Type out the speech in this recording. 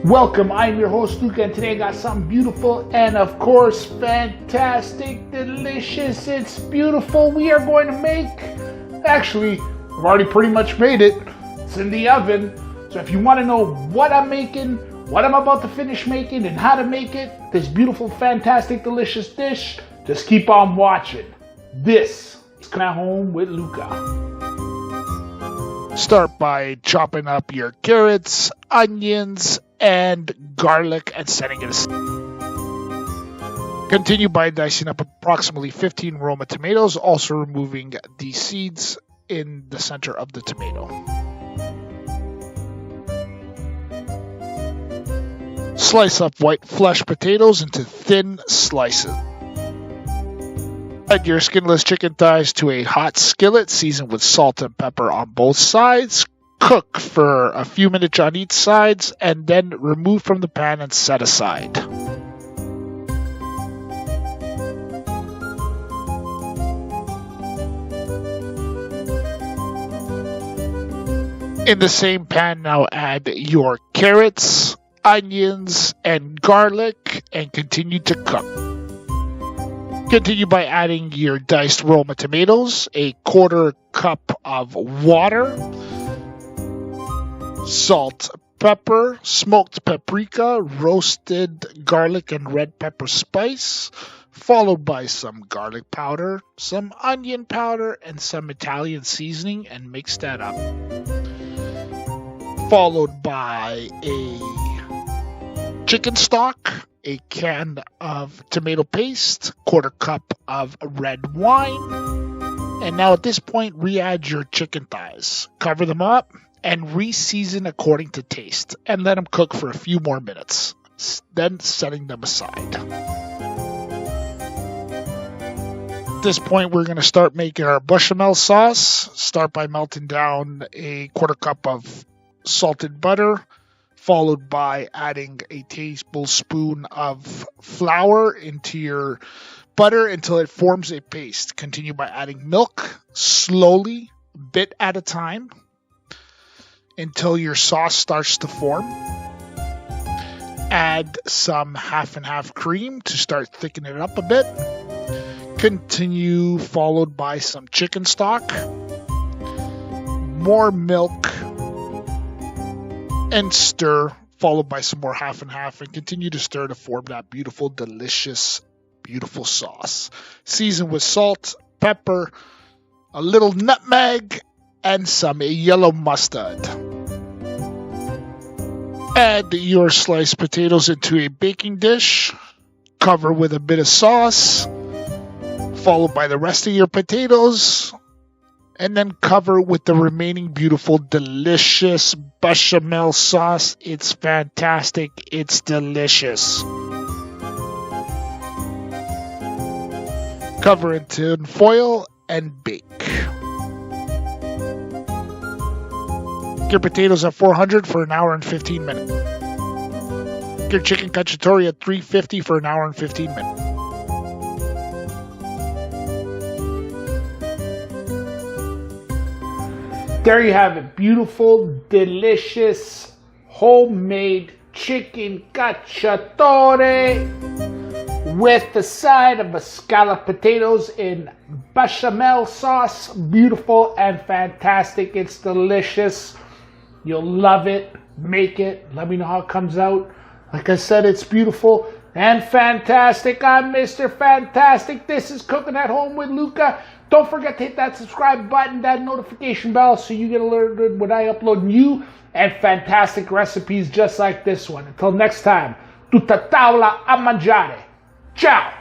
Welcome, I'm your host Luca, and today I got something beautiful and of course fantastic, delicious. It's beautiful. We are going to make, actually, I've already pretty much made it. It's in the oven. So if you want to know what I'm making, what I'm about to finish making, and how to make it, this beautiful, fantastic, delicious dish, just keep on watching. This is Cooking at Home with Luca. Start by chopping up your carrots, onions, and garlic and setting it aside. Continue by dicing up approximately 15 Roma tomatoes, also removing the seeds in the center of the tomato. Slice up white flesh potatoes into thin slices. Add your skinless chicken thighs to a hot skillet, seasoned with salt and pepper on both sides. Cook for a few minutes on each side, and then remove from the pan and set aside. In the same pan, now add your carrots, onions, and garlic, and continue to cook. Continue by adding your diced Roma tomatoes, a quarter cup of water, salt, pepper, smoked paprika, roasted garlic and red pepper spice, followed by some garlic powder, some onion powder, and some Italian seasoning, and mix that up. Followed by a chicken stock, a can of tomato paste, quarter cup of red wine, and now at this point re-add your chicken thighs. Cover them up and re-season according to taste, and let them cook for a few more minutes, then setting them aside. At this point, we're going to start making our bechamel sauce. Start by melting down a quarter cup of salted butter, followed by adding a tablespoon of flour into your butter until it forms a paste. Continue by adding milk slowly, bit at a time, until your sauce starts to form. Add some half and half cream to start thickening it up a bit. Continue, followed by some chicken stock, more milk, and stir, followed by some more half and half, and continue to stir to form that beautiful, delicious, beautiful sauce. Season with salt, pepper, a little nutmeg, and some yellow mustard. Add your sliced potatoes into a baking dish. Cover with a bit of sauce, followed by the rest of your potatoes, and then cover with the remaining beautiful, delicious bechamel sauce. It's fantastic. It's delicious. Cover in tin foil and bake. Your potatoes at 400 for an hour and 15 minutes. Your chicken cacciatore at 350 for an hour and 15 minutes. There you have it. Beautiful, delicious, homemade chicken cacciatore with the side of scalloped potatoes in bechamel sauce. Beautiful and fantastic. It's delicious. You'll love it. Make it. Let me know how it comes out. Like I said, it's beautiful and fantastic. I'm Mr. Fantastic. This is Cooking at Home with Luca. Don't forget to hit that subscribe button, that notification bell, so you get alerted when I upload new and fantastic recipes just like this one. Until next time, tutta tavola a mangiare. Ciao!